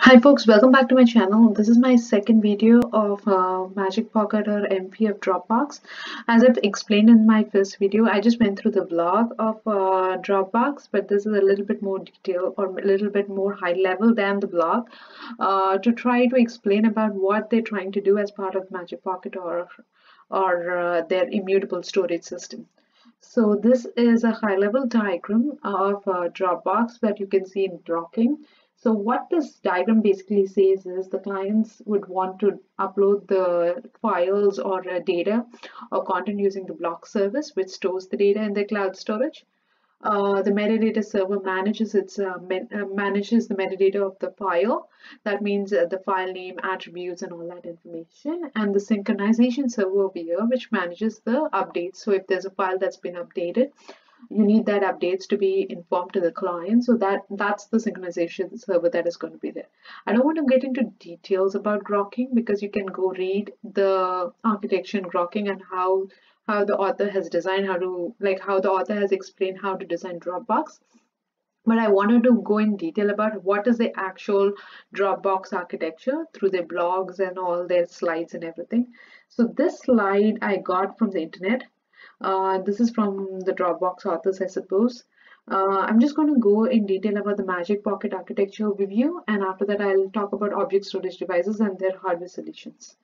Hi folks, welcome back to my channel. This is my second video of Magic Pocket or MP of Dropbox. As I've explained in my first video, I just went through the blog of Dropbox, but this is a little bit more detailed or a little bit more high level than the blog to try to explain about what they're trying to do as part of Magic Pocket or their immutable storage system. So this is a high-level diagram of Dropbox that you can see in blocking. So what this diagram basically says is the clients would want to upload the files or data or content using the block service, which stores the data in their cloud storage. The metadata server manages manages the metadata of the file. That means the file name, attributes, and all that information. And the synchronization server over here, which manages the updates. So if there's a file that's been updated, you need that updates to be informed to the client. So that's the synchronization server that is going to be there. I don't want to get into details about grokking because you can go read the architecture in grokking and how the author has designed how the author has explained how to design Dropbox. But I wanted to go in detail about what is the actual Dropbox architecture through their blogs and all their slides and everything. So this slide I got from the internet. This is from the Dropbox authors, I suppose. I'm just going to go in detail about the Magic Pocket architecture overview, and after that I'll talk about object storage devices and their hardware solutions.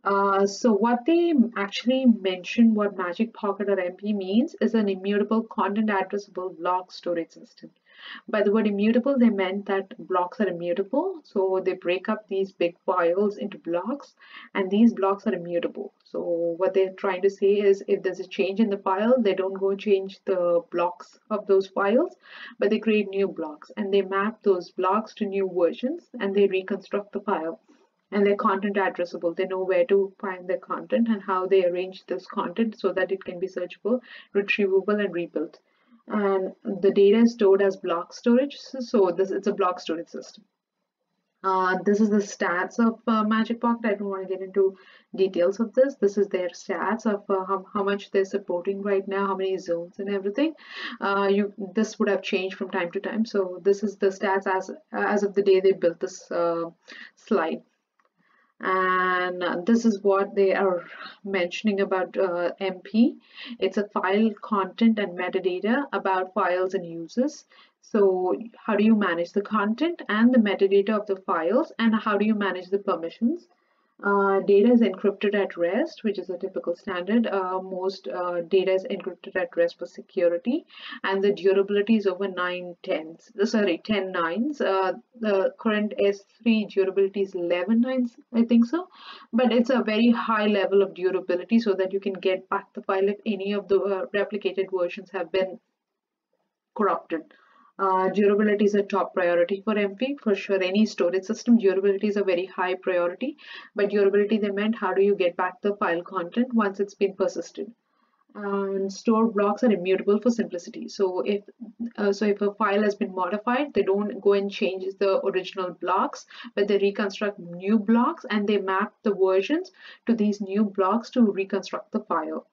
So what they actually mention what Magic Pocket or MP means is an immutable content addressable block storage system. By the word immutable, they meant that blocks are immutable. So they break up these big files into blocks, and these blocks are immutable. So what they're trying to say is if there's a change in the file, they don't go change the blocks of those files, but they create new blocks and they map those blocks to new versions and they reconstruct the file. And their content addressable. They know where to find their content and how they arrange this content so that it can be searchable, retrievable, and rebuilt. And the data is stored as block storage. So it's a block storage system. This is the stats of Magic Pocket. I don't want to get into details of this. This is their stats of how much they're supporting right now, how many zones and everything. This would have changed from time to time. So this is the stats as of the day they built this slide. And this is what they are mentioning about MP. It's a file content and metadata about files and users. So how do you manage the content and the metadata of the files, and how do you manage the permissions? Data is encrypted at rest, which is a typical standard. Most data is encrypted at rest for security, and the durability is over 10 nines. The current S3 durability is 11 nines, I think so, but it's a very high level of durability so that you can get back the file if any of the replicated versions have been corrupted. Durability is a top priority for MP for sure. Any storage system, durability is a very high priority. By durability, they meant how do you get back the file content once it's been persisted. And stored blocks are immutable for simplicity. So if a file has been modified, they don't go and change the original blocks, but they reconstruct new blocks and they map the versions to these new blocks to reconstruct the file.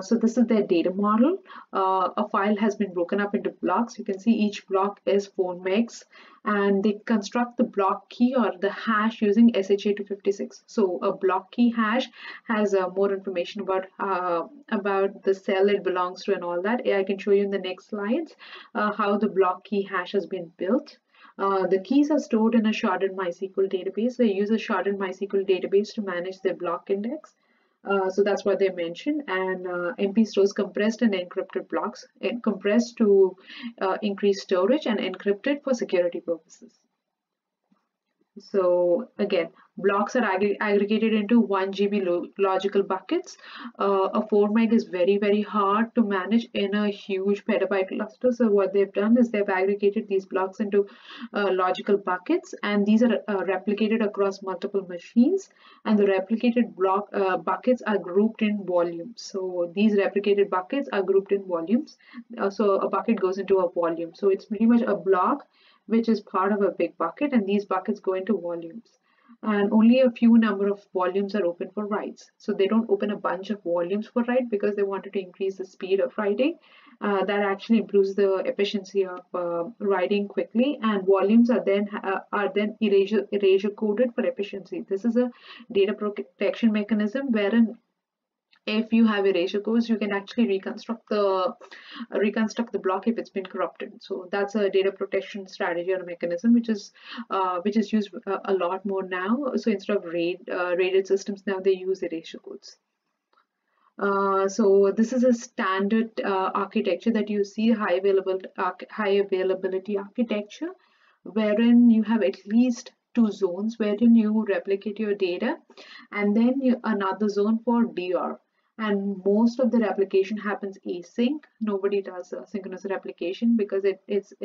So this is their data model. A file has been broken up into blocks. You can see each block is 4 megs, and they construct the block key or the hash using SHA-256. So a block key hash has more information about the cell it belongs to and all that. I can show you in the next slides how the block key hash has been built. The keys are stored in a sharded MySQL database. They use a sharded MySQL database to manage their block index. So that's what they mentioned. And MP stores compressed and encrypted blocks, compressed to increase storage and encrypted for security purposes. So again, blocks are aggregated into 1 GB logical buckets. A 4 meg is very, very hard to manage in a huge petabyte cluster. So what they've done is they've aggregated these blocks into logical buckets, and these are replicated across multiple machines. And the replicated buckets are grouped in volumes. So these replicated buckets are grouped in volumes. So a bucket goes into a volume. So it's pretty much a block which is part of a big bucket, and these buckets go into volumes. And only a few number of volumes are open for writes. So they don't open a bunch of volumes for write because they wanted to increase the speed of writing. that actually improves the efficiency of writing quickly, and volumes are then erasure coded for efficiency. This is a data protection mechanism wherein if you have erasure codes, you can actually reconstruct the block if it's been corrupted. So that's a data protection strategy or a mechanism which is used a lot more now. So instead of rated systems, now they use erasure codes. So this is a standard architecture that you see, high availability architecture, wherein you have at least two zones wherein you replicate your data, and then another zone for DR. And most of the replication happens async. Nobody does synchronous replication because it's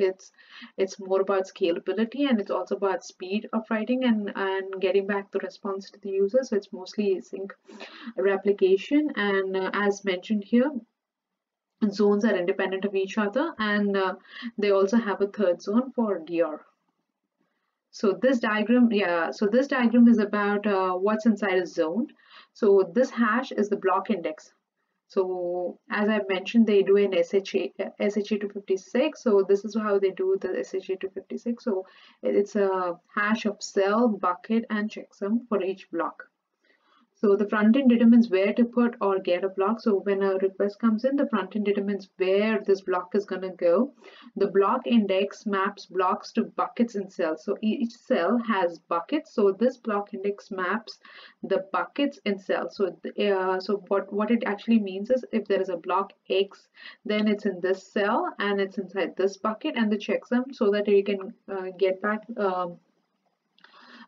more about scalability, and it's also about speed of writing and getting back the response to the user. So it's mostly async replication, and as mentioned here, zones are independent of each other, and they also have a third zone for DR. So this diagram, is about what's inside a zone. So this hash is the block index. So as I mentioned, they do an SHA-256. So this is how they do the SHA-256. So it's a hash of cell, bucket, and checksum for each block. So the front end determines where to put or get a block. So when a request comes in, the front end determines where this block is going to go. The block index maps blocks to buckets in cells. So each cell has buckets. So this block index maps the buckets in cells. So what it actually means is if there is a block X, then it's in this cell and it's inside this bucket, and the checksum, so that you can get back.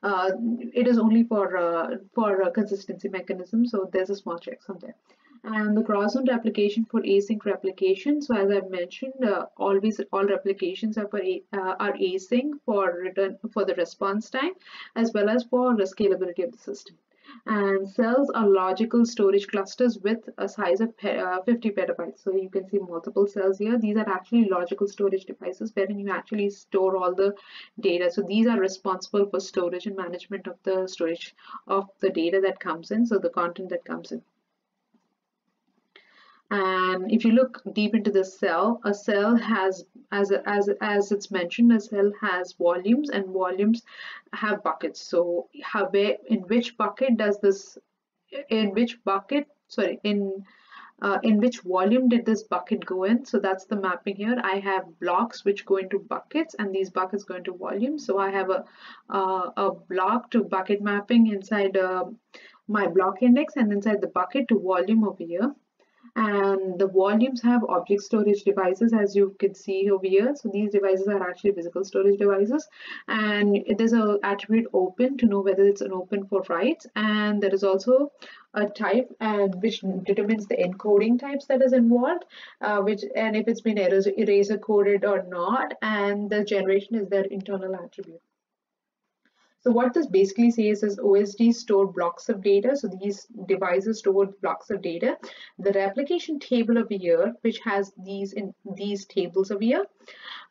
It is only for a consistency mechanism, so there's a small checksum there. And the cross-zone replication for async replication. So as I've mentioned, always all replications are are async for the response time, as well as for the scalability of the system. And cells are logical storage clusters with a size of 50 petabytes. So you can see multiple cells here. These are actually logical storage devices wherein you actually store all the data. So these are responsible for storage and management of the storage of the data that comes in, so the content that comes in. And if you look deep into the cell, a cell has, as it's mentioned, a cell has volumes, and volumes have buckets. So in which bucket does this, in which bucket, sorry, in which volume did this bucket go in? So that's the mapping here. I have blocks which go into buckets, and these buckets go into volumes. So I have a block to bucket mapping inside my block index, and inside the bucket to volume over here. And the volumes have object storage devices, as you can see over here. So these devices are actually physical storage devices, and there's a attribute open to know whether it's an open for writes, and there is also a type which determines the encoding types that is involved, and if it's been eraser coded or not, and the generation is their internal attribute. So what this basically says is OSDs store blocks of data. So these devices store blocks of data. The replication table over here, which has these tables over here,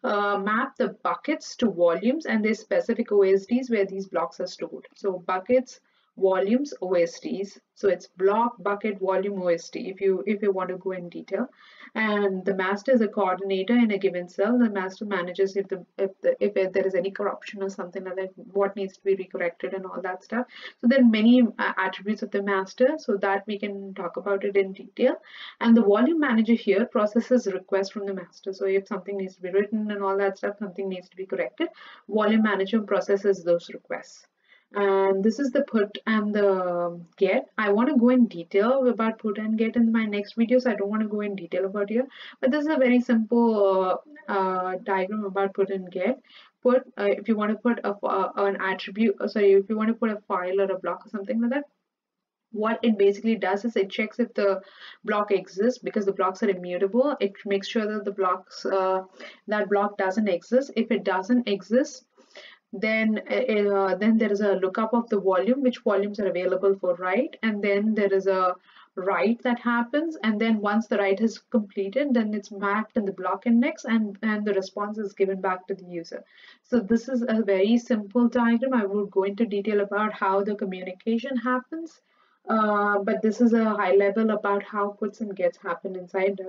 map the buckets to volumes, and there's specific OSDs where these blocks are stored. So buckets, volumes, OSDs. So it's block, bucket, volume, OSD if you want to go in detail. And the master is a coordinator in a given cell. The master manages if there is any corruption or something like that, what needs to be recorrected and all that stuff. So there are many attributes of the master, so that we can talk about it in detail. And the volume manager here processes requests from the master. So if something needs to be written and all that stuff, something needs to be corrected, volume manager processes those requests. And this is the put and the get. I want to go in detail about put and get in my next video, so I don't want to go in detail about here, but this is a very simple diagram about put and get. Put, if you want to put an attribute, if you want to put a file or a block or something like that, what it basically does is it checks if the block exists, because the blocks are immutable. It makes sure that the blocks that block doesn't exist. If it doesn't exist, then there is a lookup of the volume, which volumes are available for write, and then there is a write that happens, and then once the write is completed, then it's mapped in the block index, and the response is given back to the user. So this is a very simple diagram. I will go into detail about how the communication happens, but this is a high level about how puts and gets happen inside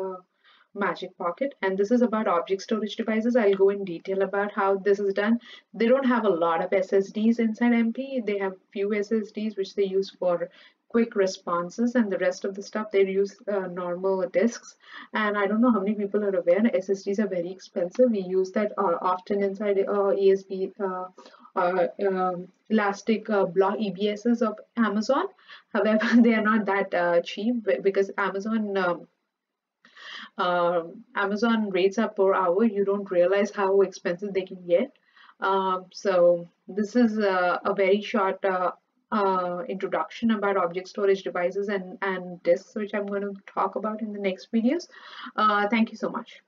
Magic Pocket, and this is about object storage devices. I'll go in detail about how this is done. They don't have a lot of SSDs inside MP. They have few SSDs which they use for quick responses, and the rest of the stuff they use normal disks. And I don't know how many people are aware SSDs are very expensive. We use that often inside ESB elastic block EBSs of Amazon. However, they are not that cheap because Amazon rates are per hour. You don't realize how expensive they can get. So this is a very short introduction about object storage devices and disks, which I'm going to talk about in the next videos. Thank you so much.